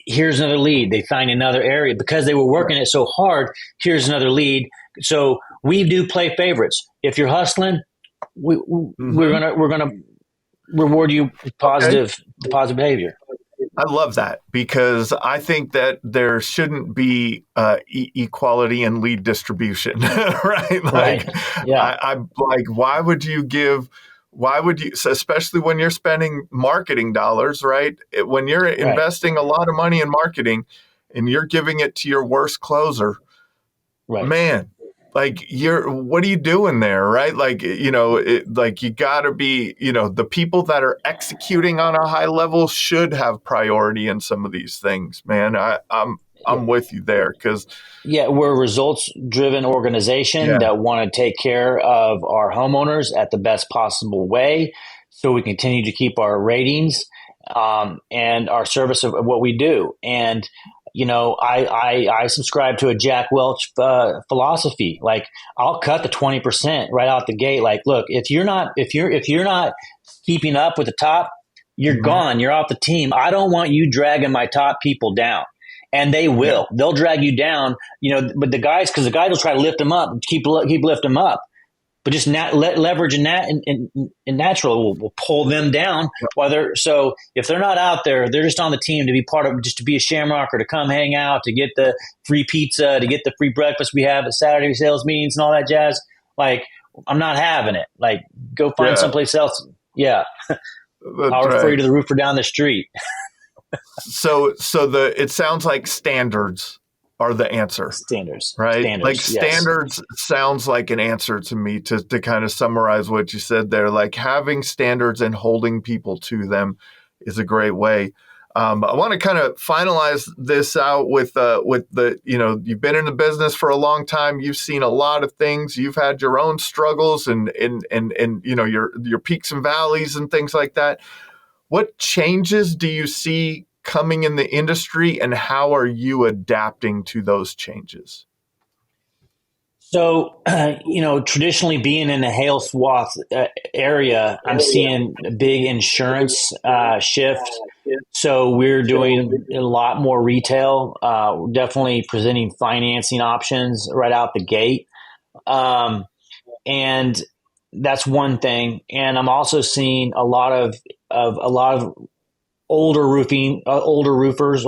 here's another lead. They find another area because they were working it so hard. Here's another lead. So we do play favorites. If you're hustling, we're gonna reward you with Okay. the positive behavior. I love that because I think that there shouldn't be equality in lead distribution, right? Right. Like, Yeah. I'm like, why would you, especially when you're spending marketing dollars, right? When you're Right. investing a lot of money in marketing and you're giving it to your worst closer, Right. man, like what are you doing there, right? Like, like you gotta be, the people that are executing on a high level should have priority in some of these things, man. I'm with you there because Yeah, we're a results driven organization yeah, that want to take care of our homeowners at the best possible way so we continue to keep our ratings and our service of what we do. And, I subscribe to a Jack Welch philosophy. Like, I'll cut the 20% right out the gate. Like, look, if you're not keeping up with the top, you're hmm gone. You're off the team. I don't want you dragging my top people down. And they yeah, will. They'll drag you down, but because the guys will try to lift them up, keep lift them up. But just leverage in that and natural will pull them down. So if they're not out there, they're just on the team to be part of, just to be a Shamrock or to come hang out, to get the free pizza, to get the free breakfast we have at Saturday sales meetings and all that jazz. Like, I'm not having it. Like, go find yeah, someplace else. Yeah, that's power free right. to the roofer down the street. So it sounds like standards are the answer. Right? Like Standards. Yes. standards sounds like an answer to me to kind of summarize what you said there. Like having standards and holding people to them is a great way. I want to kind of finalize this out with the, you've been in the business for a long time. You've seen a lot of things. You've had your own struggles and your peaks and valleys and things like that. What changes do you see coming in the industry and how are you adapting to those changes? So, traditionally being in the hail swath area, I'm seeing a big insurance shift. So we're doing a lot more retail, definitely presenting financing options right out the gate. Um, and that's one thing. And I'm also seeing a lot of older roofers,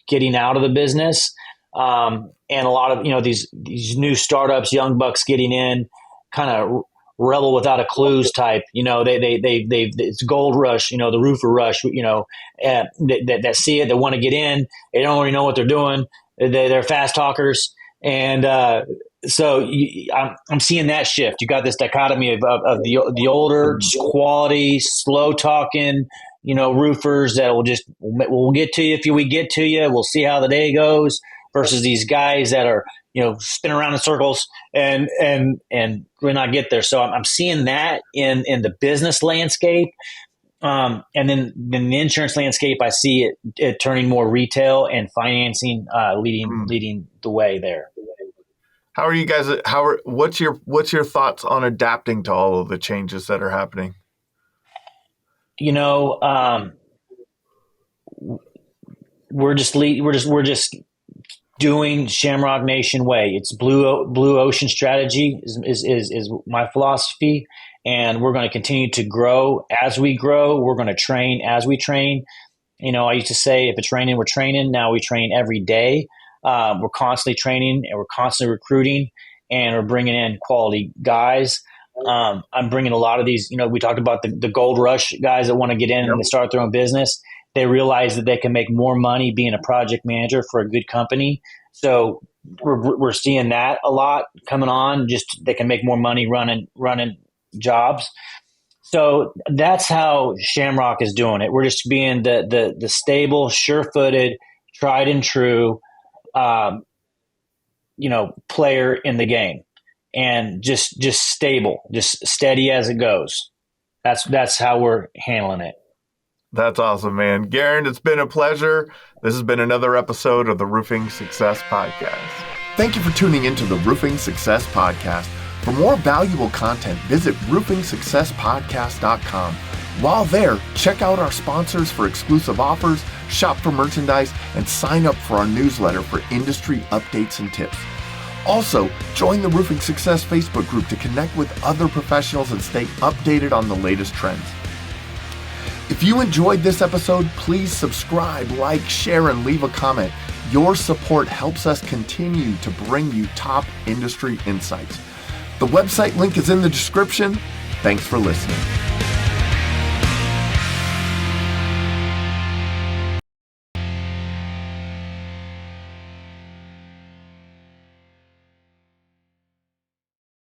getting out of the business, and a lot of these new startups, young bucks getting in, kind of rebel without a clues type. They it's gold rush, the roofer rush. That see it, they want to get in, they don't really know what they're doing. They're fast talkers, and I'm seeing that shift. You got this dichotomy of the older quality, slow talking, roofers that we'll get to you if we get to you. We'll see how the day goes. Versus these guys that are spin around in circles and really not get there. So I'm seeing that in the business landscape. And then the insurance landscape, I see it turning more retail and financing, leading the way there. How are you guys? What's your thoughts on adapting to all of the changes that are happening? You know, we're just doing Shamrock Nation way. It's blue ocean strategy is my philosophy, and we're going to continue to grow as we grow. We're going to train as we train. I used to say, if it's raining, we're training. Now we train every day. We're constantly training and we're constantly recruiting, and we're bringing in quality guys. I'm bringing a lot of these, we talked about the gold rush guys that want to get in Yep. and start their own business. They realize that they can make more money being a project manager for a good company. So we're seeing that a lot coming on. Just they can make more money running jobs. So that's how Shamrock is doing it. We're just being the stable, sure-footed, tried and true, player in the game, and just stable, just steady as it goes. That's how we're handling it. That's awesome, man. Garen, it's been a pleasure. This has been another episode of the Roofing Success Podcast. Thank you for tuning into the Roofing Success Podcast. For more valuable content, visit roofingsuccesspodcast.com. While there, check out our sponsors for exclusive offers, shop for merchandise, and sign up for our newsletter for industry updates and tips. Also, join the Roofing Success Facebook group to connect with other professionals and stay updated on the latest trends. If you enjoyed this episode, please subscribe, like, share, and leave a comment. Your support helps us continue to bring you top industry insights. The website link is in the description. Thanks for listening.